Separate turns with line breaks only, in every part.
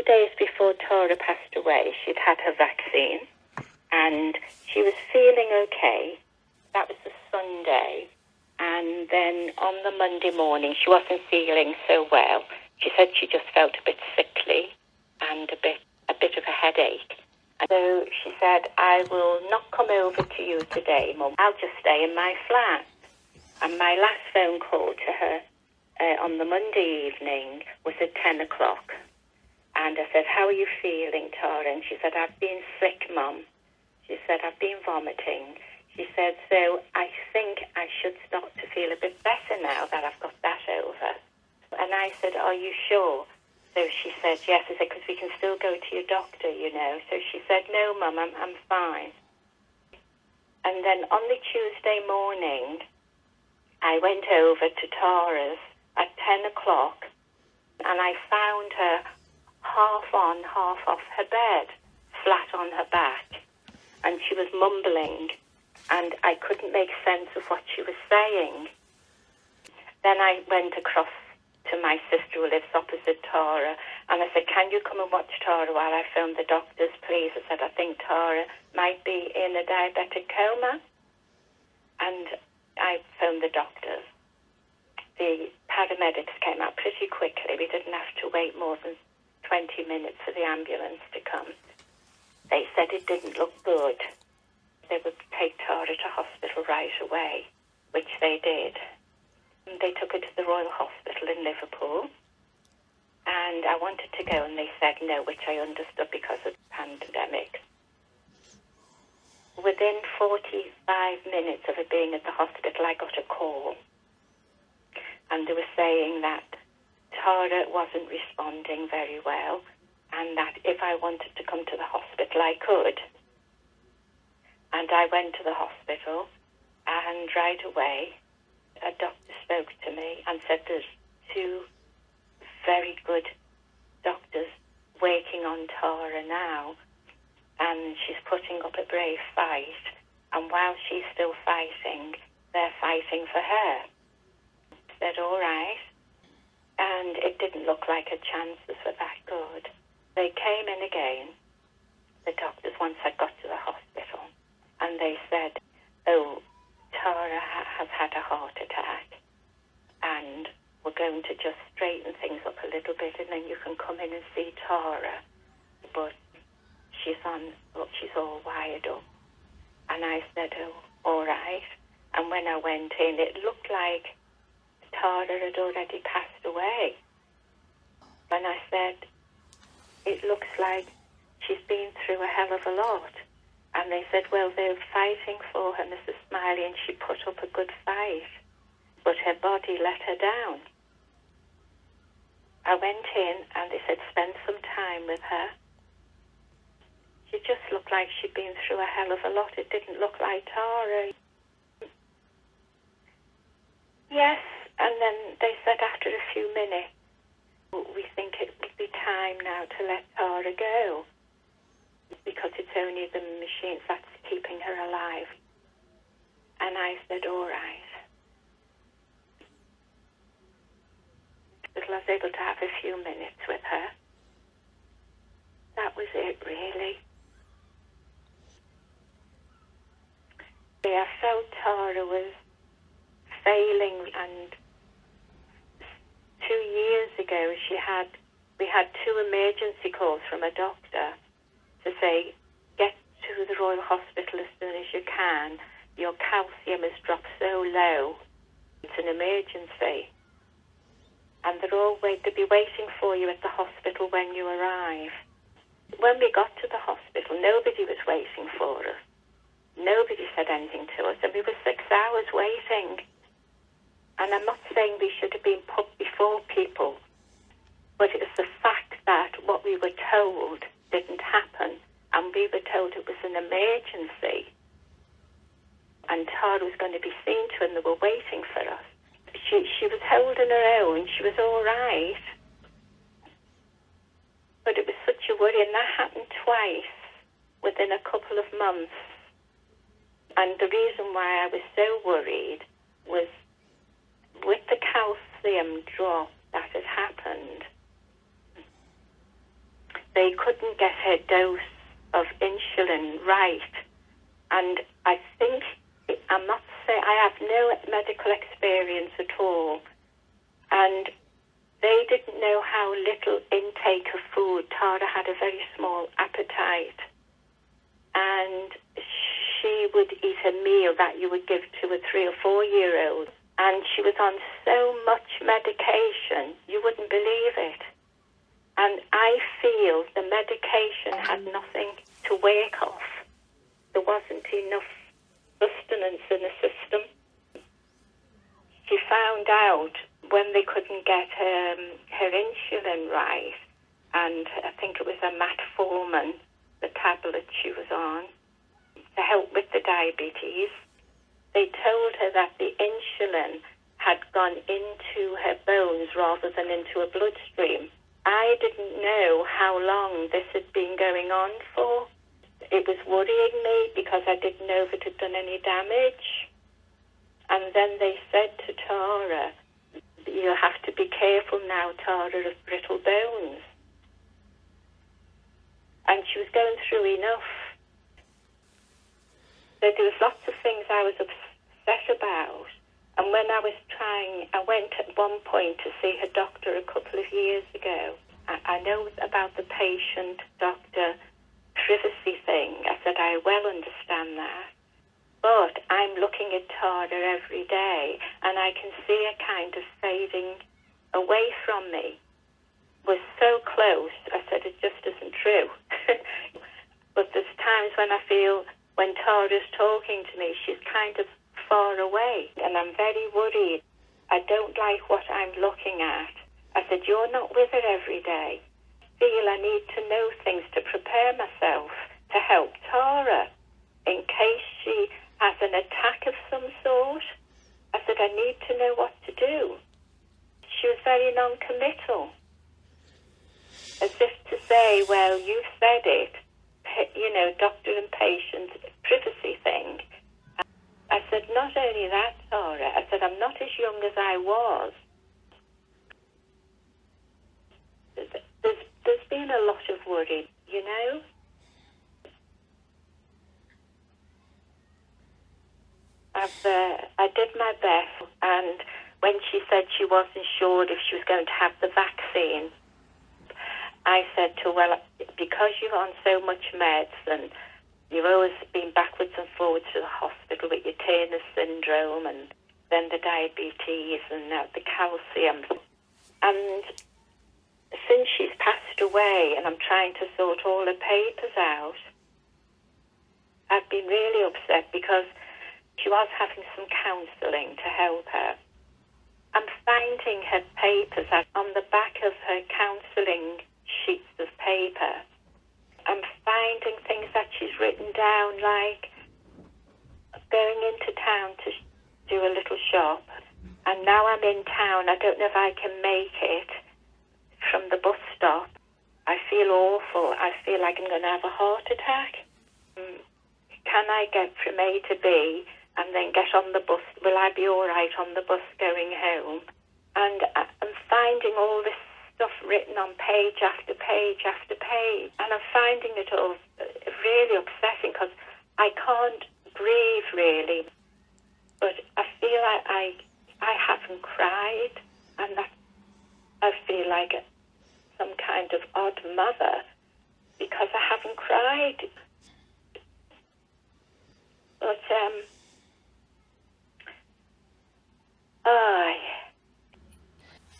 2 days before Tara passed away, she'd had her vaccine and she was feeling okay. That was the Sunday. And then on the Monday morning, she wasn't feeling so well. She said she just felt a bit sickly and a bit of a headache. And so she said, I will not come over to you today, Mum. I'll just stay in my flat. And my last phone call to her on the Monday evening was at 10 o'clock. And I said, how are you feeling, Tara? And she said, I've been sick, Mum. She said, I've been vomiting. She said, so I think I should start to feel a bit better now that I've got that over. And I said, are you sure? So she said, yes. I said, because we can still go to your doctor, you know. So she said, no, Mum, I'm fine. And then on the Tuesday morning, I went over to Tara's at 10 o'clock, and I found her half on, half off her bed, flat on her back. And she was mumbling, and I couldn't make sense of what she was saying. Then I went across to my sister who lives opposite Tara, and I said, can you come and watch Tara while I phone the doctors, please? I said, I think Tara might be in a diabetic coma. And I phoned the doctors. The paramedics came out pretty quickly. We didn't have to wait more than 20 minutes for the ambulance to come. They said it didn't look good. They would take Tara to hospital right away, which they did. And they took her to the Royal Hospital in Liverpool. And I wanted to go, and they said no, which I understood because of the pandemic. Within 45 minutes of her being at the hospital, I got a call. And they were saying that Tara wasn't responding very well, and that if I wanted to come to the hospital, I could. And I went to the hospital, and right away, a doctor spoke to me and said there's 2 very good doctors working on Tara now, and she's putting up a brave fight, and while she's still fighting, they're fighting for her. I said, all right. And it didn't look like her chances were that good. They came in again, the doctors, once I got to the hospital, and they said, oh, Tara has had a heart attack, and we're going to just straighten things up a little bit, and then you can come in and see Tara. But she's all wired up. And I said, oh, all right. And when I went in, it looked like Tara had already passed away. And I said, it looks like she's been through a hell of a lot. And they said, well, they're fighting for her, Mrs. Smiley, and she put up a good fight. But her body let her down. I went in, and they said, spend some time with her. She just looked like she'd been through a hell of a lot. It didn't look like Tara. Yes, and then they said after a few minutes, we think it would be time now to let Tara go, because it's only the machines that's keeping her alive. And I said, all right. I was able to have a few minutes with her. That was it, really. I felt Tara was failing, and 2 years ago we had 2 emergency calls from a doctor to say, get to the Royal Hospital as soon as you can. Your calcium has dropped so low. It's an emergency. And they'll be waiting for you at the hospital when you arrive. When we got to the hospital, nobody was waiting for us. Nobody said anything to us, and we were 6 hours waiting. And I'm not saying we should have been put before people, but it was the fact that what we were told didn't happen, and we were told it was an emergency, and Tara was going to be seen to, and they were waiting for us. She was holding her own. She was all right. But it was such a worry, and that happened twice within a couple of months. And the reason why I was so worried was with the calcium drop that had happened, they couldn't get her dose of insulin right. And I think, I'm not saying, I have no medical experience at all. And they didn't know how little intake of food. Tara had a very small appetite. And she would eat a meal that you would give to a 3 or 4 year old. And she was on so much medication, you wouldn't believe it. And I feel the medication had nothing to work off. There wasn't enough sustenance in the system. She found out when they couldn't get her insulin right, and I think it was a metformin, the tablet she was on, to help with the diabetes. They told her that the insulin had gone into her bones rather than into her bloodstream. I didn't know how long this had been going on for. It was worrying me because I didn't know if it had done any damage. And then they said to Tara, you have to be careful now, Tara, of brittle bones. And she was going through enough. So there was lots of things I was upset about. And when I went at one point to see her doctor a couple of years ago. I know about the patient-doctor privacy thing. I said, I well understand that. But I'm looking at Tara every day, and I can see her kind of fading away from me. We're so close. I said, it just isn't true. But there's times when I feel when Tara's talking to me, she's kind of far away, and I'm very worried. I don't like what I'm looking at. I said, you're not with her every day. I feel I need to know things to prepare myself to help Tara in case she has an attack of some sort. I said, I need to know what to do. She was very non-committal, as if to say, well, you've said it, you know, doctor and patient privacy thing. I said, not only that, Tara, I said, I'm not as young as I was. There's been a lot of worry, you know? I did my best, and when she said she wasn't sure if she was going to have the vaccine, I said to her, well, because you're on so much meds and you've always been backwards and forwards to the hospital with your Turner syndrome and then the diabetes and now the calcium. And since she's passed away and I'm trying to sort all her papers out, I've been really upset because she was having some counselling to help her. I'm finding her papers on the back of her counselling sheets of paper. I'm finding things that she's written down, like going into town to do a little shop, and now I'm in town, I don't know if I can make it from the bus stop. I feel awful. I feel like I'm going to have a heart attack. Can I get from A to B and then get on the bus? Will I be all right on the bus going home? And I'm finding all this stuff written on page after page after page, and I'm finding it all really upsetting because I can't breathe really. But I feel I haven't cried, and that I feel like some kind of odd mother because I haven't cried. But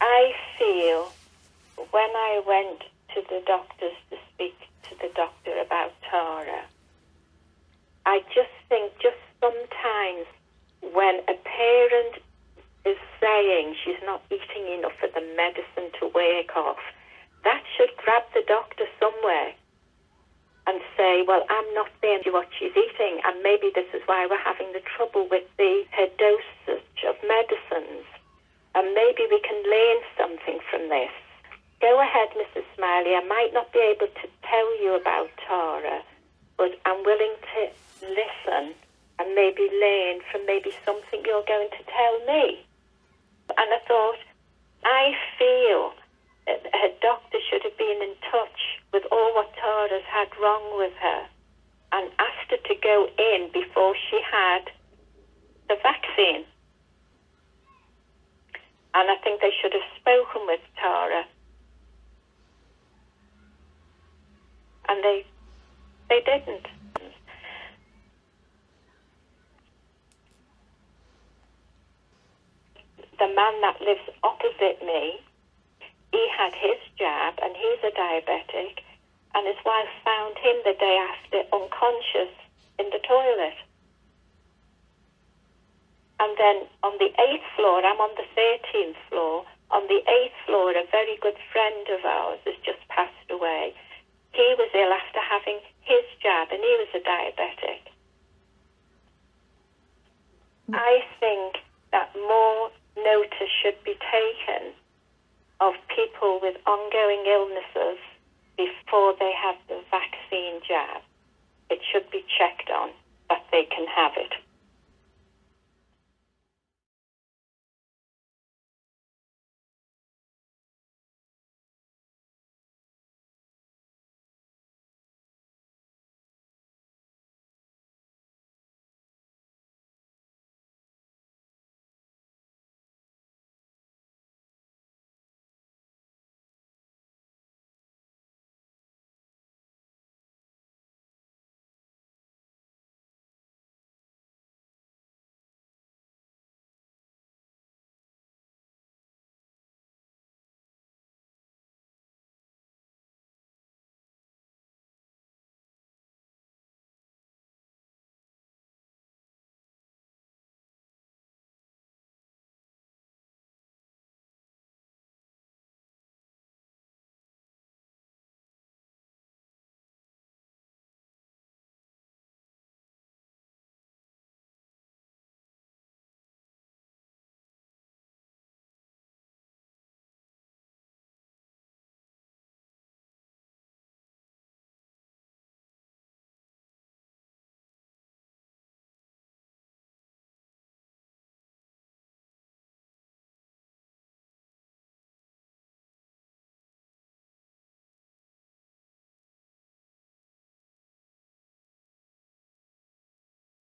I feel when I went to the doctors to speak to the doctor about Tara, I just think just sometimes when a parent is saying she's not eating enough of the medicine to work off, that should grab the doctor somewhere and say, well, I'm not saying what she's eating, and maybe this is why we're having the trouble with her dosage of medicines, and maybe we can learn something from this. Go ahead, Mrs. Smiley. I might not be able to tell you about Tara, but I'm willing to listen and maybe learn from maybe something you're going to tell me. And I thought, I feel her doctor should have been in touch with all others had wrong with her and asked her to go in before she had the vaccine. And I think they should have spoken with Tara. And they didn't. The man that lives opposite me, he had his jab and he's a diabetic, and his wife found him the day after unconscious in the toilet. And then on the 8th floor, I'm on the 13th floor, on the 8th floor, a very good friend of ours has just passed away. He was ill after having his jab, and he was a diabetic. I think that more notice should be taken of people with ongoing illnesses before they have the vaccine jab. It should be checked on that they can have it.